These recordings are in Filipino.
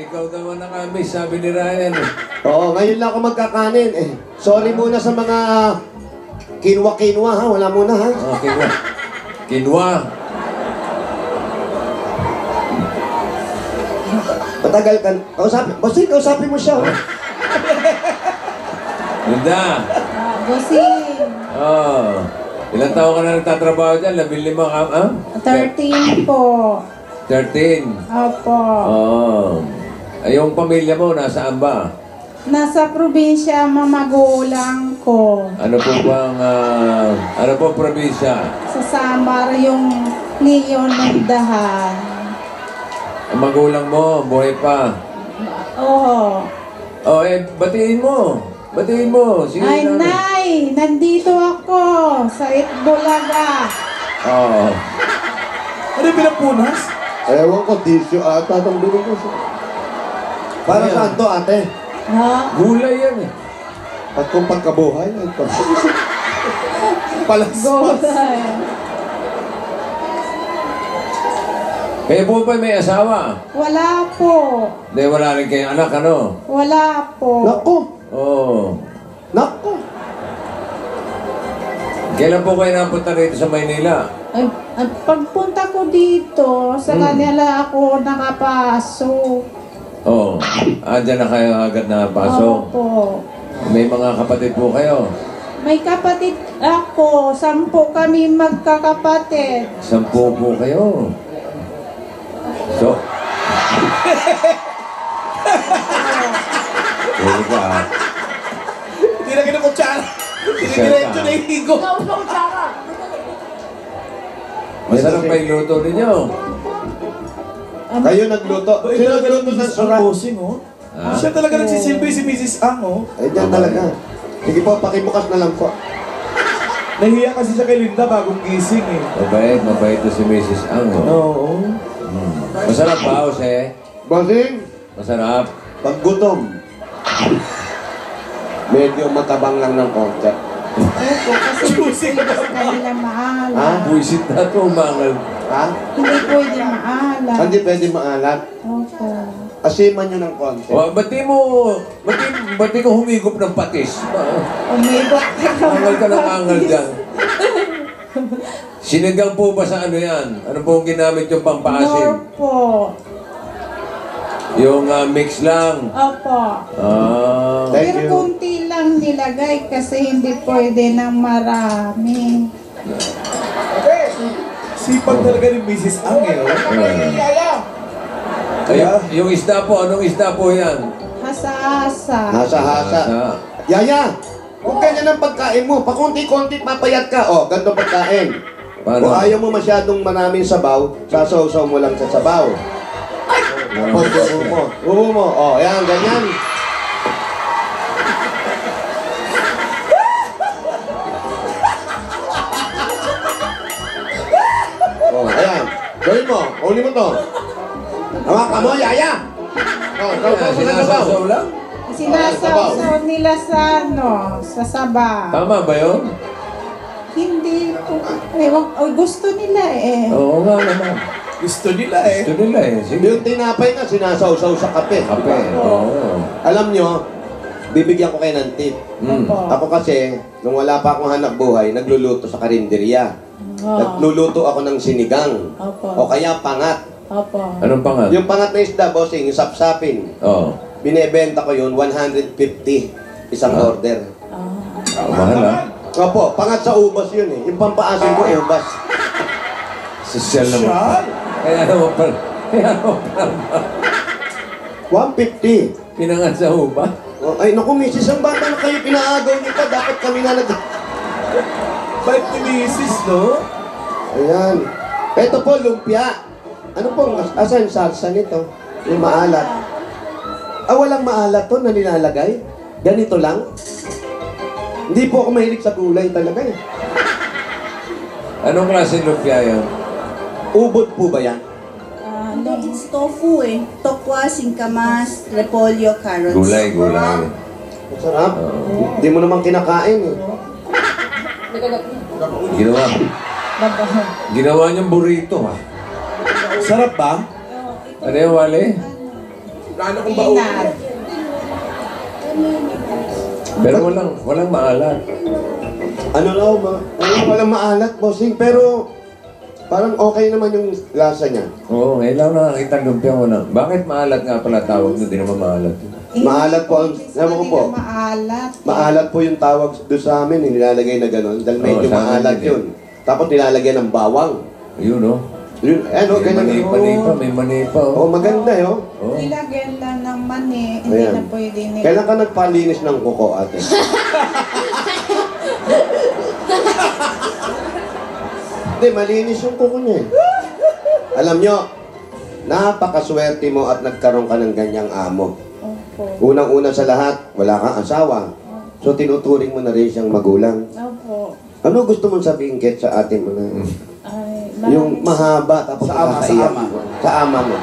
ikaw naman nakamiss, sabi ni Ryan eh. Oo, ngayon lang ako magkakanin eh. Sorry muna sa mga kinwa-kinwa ha, wala muna ha. Oh, kinwa. Kinwa. Matagal ka, kausapin mo siya. Oh. Linda. Bossing. Oh. Ilang taon ka na nagtatrabaho dyan? 15 ka, ha? 13 po. 13. Opo. Oh. Ay, yung pamilya mo, nasaan ba? Nasa probinsya ang mga magulang ko. Ano po bang, ano po probinsya? Sa Samar yung Leon Magdahan. Ang magulang mo, buhay pa. Oo. Oh, eh, batiin mo. Batiin mo. Sige Ay, na. Nay! Nandito ako sa Itbulaga. Oh. Ano yung pinapunas? Ewan ko, tissue ata itong bilhin ko. Para Ayan. saan to, ate? Ha? Gulay yan eh. At kung pagkabuhay, ito. Palaspas. Gulay. Kaya po ba may asawa? Wala po. Hindi, wala rin kayong anak, ano? Wala po. Nako! Oo. Nako! Kailan po kayo napunta rito sa Maynila? Ay, at pagpunta ko dito, sa kanila ako nakapasok. Oo. Diyan na kayo agad na pasok. Opo. May mga kapatid po kayo. May kapatid ako. 10 kami magkakapatid. 10 po kayo. So, Pwede ka. Hindi na kinukutsara. Dinidiretso na ihigo. Masarap pa yung luto ninyo. Kayo nagluto. Sino nagluto ng sura? Bossing, oh. Ha? Siya talaga nagsisilbi si Mrs. Ang, oh. Ay, dyan talaga. Sige po, pakibukas na lang po. Nahiya kasi siya kay Linda bagong gising, eh. Mabait to si Mrs. Ang. Oo. Masarap ba, Jose? Bossing, Masarap. pag gutom, medyo matabang lang ng konti. Opo, kasi Choosing hindi sa kanila maalat. Ha? Buisit na ito, umangal. Ha? Hindi pwede maalat. Hindi pwede maalat. Opo. Asiman nyo ng konti. O, ba't di ko humigop ng patis? Umibot ka Angal ka ng angal dyan. Sinigang po ba sa ano yan? Ano po ang ginamit yung Nor pampaasim? po. Yung mix lang. Opo. Thank Pero you. kunti lang nilagay kasi hindi pwede ng marami. Sipag talaga ni Mrs. Ang, eh, oh. Ay, yung isda po, anong isda po yan? Hasa-hasa. Hasa-hasa. Yaya, kung ganyan ang pagkain mo, pakunti-kunti papayat ka. O, ganito pagkain. Paano? Kung ayaw mo masyadong maraming sabaw, sasaw-saw mo lang sa sabaw. Tapos ubo mo. Ubo mo. O, yan, ganyan. O, ayan. Gawin mo. Uli mo to. Hawakan mo, yaya. O, saw-saw mo sa sabaw. Sinasasaw lang? Sinasaw nila sa sa saba. Tama ba yun? Hindi po. Gusto nila eh. Oo nga naman. Gusto nila, eh. Gusto nila eh. Sige. Yung tinapay nga, sinasaw-saw sa kape. Kape. Oo. Alam nyo, bibigyan ko kayo ng tip. Mm. Opo. Ako kasi, nung wala pa akong hanap buhay, nagluluto sa karinderya. Oo. Nagluluto ako ng sinigang. Opo. O kaya pangat. Opo. Anong pangal? Yung pangat na isda, bossing, yung sapsapin. Oo. Binebenta ko yun, 150 isang Ah. order. Mahal ah. Opo, pangat sa ubas yun eh. Yung pampaasin ko, ubas. Sosyal naman. Siya? Kaya naman pala. Kaya naman pala. 150. Pinangat sa uba. Oh, ay, naku, misis, ang bata na kayo pinaagaw niyo pa. Dapat kami na nag... Bait ni Mrs., no? Ayan. Ito po, lumpia. Ano po, asan yung sarsa nito? Yung maalat. Ah, walang maalat to na nilalagay? Ganito lang? Hindi po ako mahilig sa gulay talaga eh. Anong klase lumpia yun? Ubod po ba yan? No, it's tofu eh. Tokwa, singkamas, repolyo, carrots. Gulay. Masarap. Hindi mo naman kinakain eh. Ginawa niyang burrito ha. Sarap ba? Ano yung wali? Plano kong baon. Inad. Pero walang maalat. Ano raw, walang maalat, bossing. Pero parang okay naman yung lasa niya. Oo, ngayon lang nakakita ng lumpia ko na. Bakit maalat nga pala tawag nyo? Di naman maalat. Maalat po ang, sabi ko po, Maalat. maalat po yung tawag doon sa amin, nilalagay na gano'n. Dahil medyo Oo, sa amin maalat din eh. yun. Tapos nilalagay ng bawang. Yun, no? Yun, ano, May ganyan. manipa, may manipa, Oh, oh. maganda yun. Oh. Nilagyan lang ng mani. Hindi Ayan. na pwede nila. Kailan ka nagpalinis ng kuko, ate? Hindi, malinis yung kuko niya eh. Alam nyo, napakaswerte mo at nagkaroon ka ng ganyang amo. Opo. Unang-una sa lahat, wala kang asawa. So tinuturing mo na rin siyang magulang. Opo. Ano gusto mong sabihin Ket sa atin mo na? Ay, Yung mahaba tapos Sa ama, sa nakakaiyak. ama. Sa ama mo.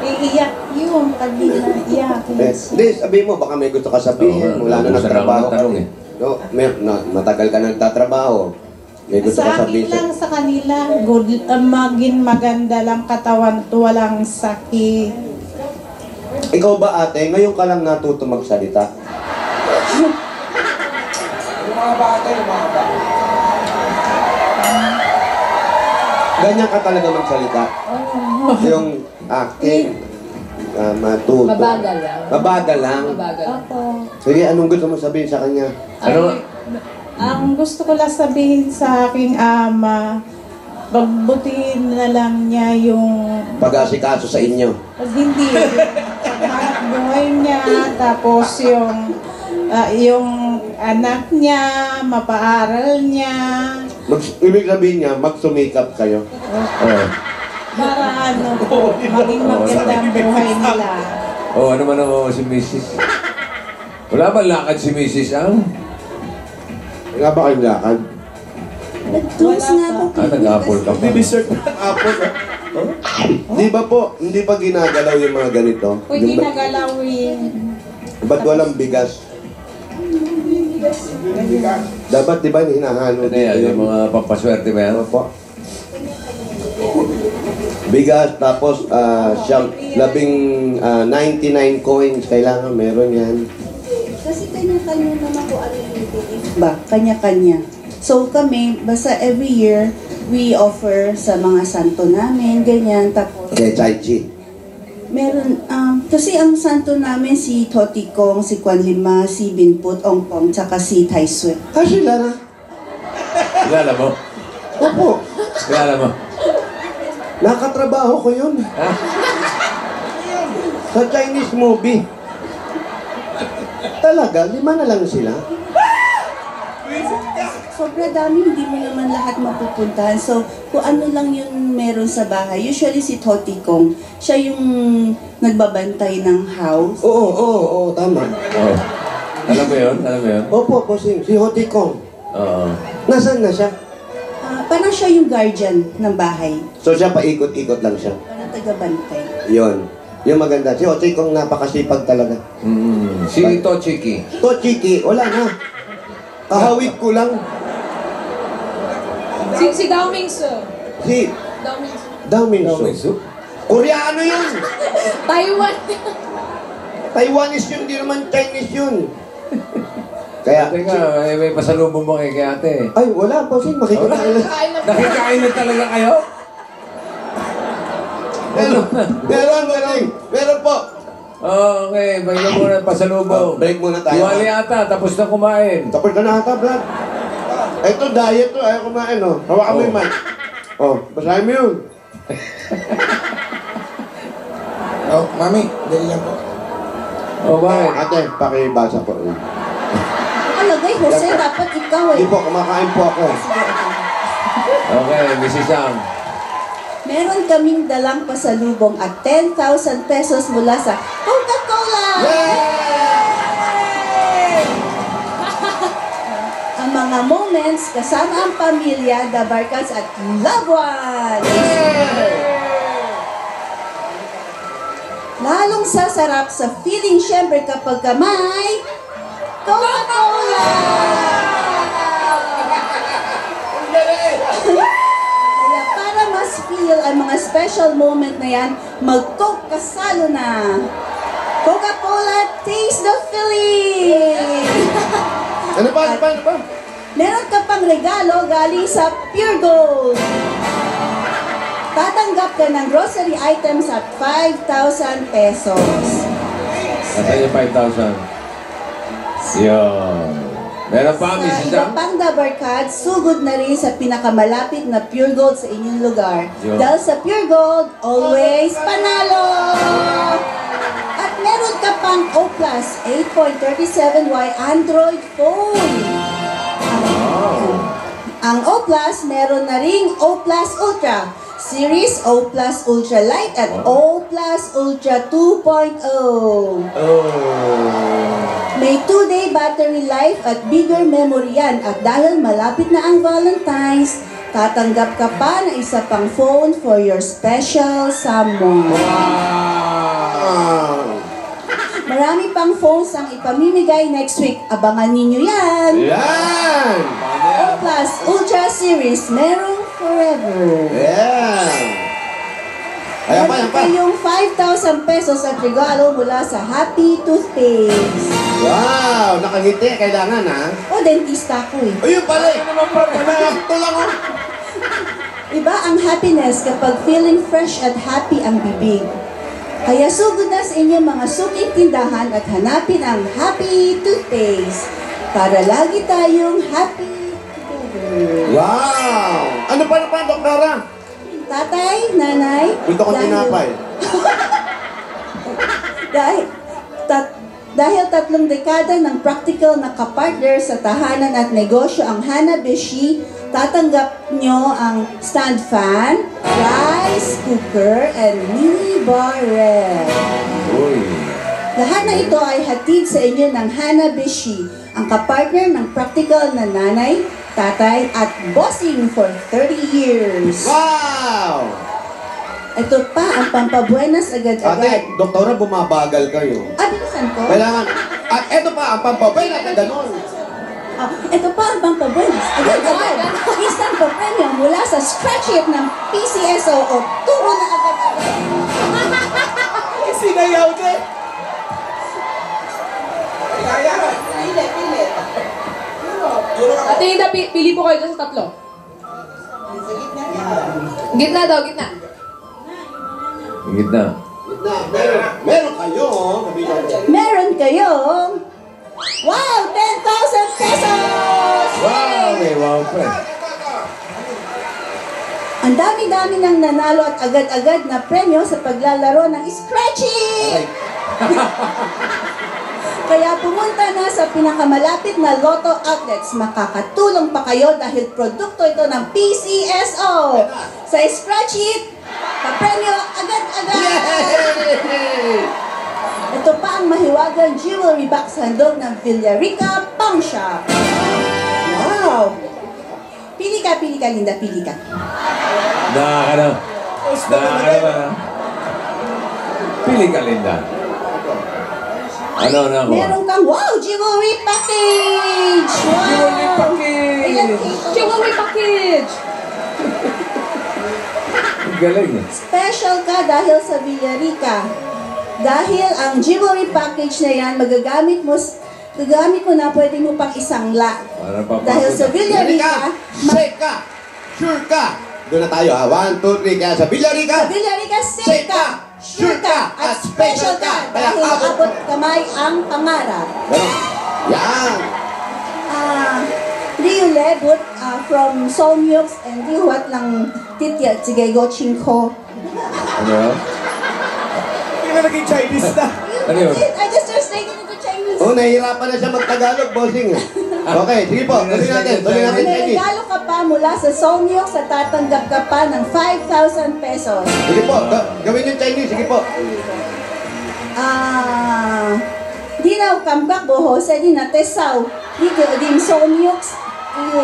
iiyak yun. Pag di na iyak. Hindi, sabihin mo, baka may gusto ka sabihin. Oo, Wala na naubusan nagtrabaho lang ang ka. tanong eh. No, matagal ka nagtatrabaho. May gusto ka Sa akin sabihin lang sa kanila, good, maging maganda lang katawan to, walang sakit. Ikaw ba ate, ngayon ka lang natuto magsalita? Yung mga bata, yung mga bata. Ganyan ka talaga magsalita? Yung acting, matuto. Mabagal lang. Mabagal lang. Mabagal. Opo. Sige, anong gusto mo sabihin sa kanya? Ano? Ang gusto ko lang sabihin sa aking ama, pagbutihin na lang niya yung Pag-asikaso sa inyo. pag hindi, paghanap buhay niya, tapos yung anak niya, mapaaral niya, Ibig sabihin niya, magsumikap kayo. Oh. para ano po, maging maganda ang buhay nila. Oh, ano man ako si Mrs. Wala ba lakad si Mrs. ang? Nga ba kayong lakad? Nag-close Wala nga pa. ako. Nag-apple ka pa. Bibisert ng apple. Di ba po, hindi pa ginagalaw yung mga ganito? Pwede Yung ba- nagalawin. Ba't walang bigas? Dapat di ba hinahalo Ano yan? Yung mga pampaswerte ba yan? Ano po? Bigas, tapos siyang 99 coins, kailangan meron yan. Kasi kanya-kanya naman kung ano yung belief ba? Kanya-kanya. So kami, basta every year, we offer sa mga santo namin, ganyan. Tapos, Kay Chai Chi. meron, kasi ang santo namin si Totikong, si Kwan Lima, si Binput, Ongpong, tsaka si Tai Sui. Sila na. Kilala mo? Opo. Kilala mo? Nakatrabaho ko yun. Ha? Sa Chinese movie. Talaga, 5 na lang sila. Sobra dami, hindi mo naman lahat mapupuntahan. So, kung ano lang yun meron sa bahay, usually si Totikong, siya yung nagbabantay ng house. Oo, tama. Oh. Alam mo yun? Alam mo yun? Opo, bossing, si Hotikong. Oo. Nasaan na siya? Parang siya yung guardian ng bahay. So siya paikot-ikot lang siya. Parang taga-bantay. Yon. Yung maganda. Si Hotikong napakasipag talaga. Si Tochiki. Tochiki, wala na. Kahawig ko lang. Si Dao Mingsu. Si Dao Mingsu. Dao Minso. Minso? Koreano yun! Taiwan. Taiwanese yun, di naman Chinese yun. Kaya, Teka, may pasalubong mo kay ate. ay, wala po, sing makikita Wala. ka lang. Kain na po. Nakikain na talaga kayo? Meron po. Okay, bigyan mo na pasalubong. Break muna tayo. Diwali ata, tapos na kumain. Tapos ka na ata, Brad. Ito, diet to. Ayaw kumain, oh. Hawakan mo yung mic. Oh, basahin mo yun. Oh, mami, dali lang po. Oh, bakit? Ate, pakibasa po. Nakalagay, Jose, dapat ikaw eh. Hindi po, kumakain po ako. Okay, Mrs. Ang. Meron kaming dalang pasalubong at 10,000 pesos mula sa Coca-Cola! Ang mga moments kasama ang pamilya, the barkas at loved ones! Lalong sasarap sa feeling syempre kapag ka may Coca-Cola! Kaya para mas feel ma-feel ang mga special moment na yan, mag-Coke kasalo na. Coca-Cola, taste the feeling! Ano pa? Meron ka pang regalo galing sa Pure Gold. Tatanggap ka ng grocery items at 5,000 pesos. Nasaan yung 5,000? Yun. Meron pa, Sa Mrs. iba Zhang? pang Dabarkad, sugod na rin sa pinakamalapit na Pure Gold sa inyong lugar. Yun. Dahil sa Pure Gold, always panalo! At meron ka pang O Plus 8.37Y Android phone. Ang O Plus, meron na ring O Plus Ultra, Series O Plus Ultra Light at O Plus Ultra 2.0. May 2-day battery life at bigger memory yan. At dahil malapit na ang Valentine's, tatanggap ka pa ng isa pang phone for your special someone. Marami pang phones ang ipamimigay next week. Abangan ninyo yan. Yan! O Plus Ultra Series, merong forever. Yan! Ayan pa, Meron ayan pa. kayong 5,000 pesos at regalo mula sa Happy Toothpaste. Wow! Nakangiti, kailangan ha? O, dentista ko eh. Ayun pala eh! Ito lang oh! Iba ang happiness kapag feeling fresh at happy ang bibig. Kaya sugod na sa inyong mga suking tindahan at hanapin ang Happy Toothpaste para lagi tayong happy together. Wow! Ano pa, Doktora? Tatay, nanay, Gusto ko tinapay. dahil 3 dekada ng practical na kapartner sa tahanan at negosyo ang Hanabishi, tatanggap nyo ang stand fan, rice cooker, and mini bar rack. Uy. Lahat na ito ay hatid sa inyo ng Hanabishi, ang kapartner ng practical na nanay, tatay, at bossing for 30 years. Wow! Ito pa ang pampabuenas agad-agad. Ate, Doktora, bumabagal kayo. Bilisan ko. Kailangan. At eto pa, ang pampabay natin ganon. Ito pa ang pampabuenas agad-agad. Instant pa premium mula sa scratch it ng PCSO o turo na agad-agad. Sinayaw din. Ate Ida, pili po kayo dun sa tatlo. Gitna daw, gitna. Yung gitna. Meron kayo, oh. Meron kayong wow! 10,000 pesos! Wow! May wow pa. Ang dami-dami ng nanalo at agad-agad na premyo sa paglalaro ng Scratchy! Kaya pumunta na sa pinakamalapit na Lotto outlets. Makakatulong pa kayo dahil produkto ito ng PCSO. Sa Scratchy, papremyo agad-agad! Ito pa ang mahiwagang jewelry box handog ng Villarica Pawn Shop. Wow! Pili ka, Linda, pili ka. Nakaka naman. Pili ka, Linda. Ano na ako? Meron kang, wow, jewelry package! Wow! Jewelry package! Ilan dito? Jewelry package! Galing eh. Special ka dahil sa Villarica. Dahil ang jewelry package na yan, magagamit mo na pwede mo pang isangla. Para pa Dahil sa Villarica, Safe ka! Sure ka! Doon na tayo ha. 1, 2, 3. Kaya sa Villarica, sa Villarica, safe ka, sure ka, at special ka dahil abot kamay ang pangarap. Yan! Rio Lebut from Somyux and Lihuat ng Titya Tsigaygo Chinko. Ano? Hindi na naging Chinese na. Ano yun? I just translated into Chinese. Oh, nahihirapan na siya mag-Tagalog, bossing. Okay, sige po. Tuloy natin May Chinese. regalo ka pa mula sa Somyux at tatanggap ka pa ng 5,000 pesos. Sige po, gawin yung Chinese. Sige po. Di na kambak boho sa di na tesaw. Dito din Somyux.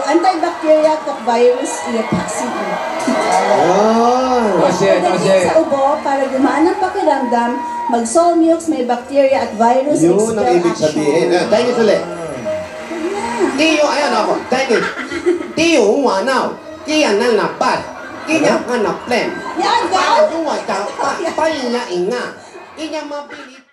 Antibacterial virus iya vaccine. Oh. Pagdating sa ubo, para gumaan ang pakiramdam, mag-Somyux, may bacteria at virus Yun expel ang ibig action. sabihin. Chinese ulit. Tiyo, ayan ako. Chinese. Tiyo, wanaw. Kiyan na napat. Kanya ka na plan. Yan, go! Ako nga, pa, niya inga. Kanya mabilis.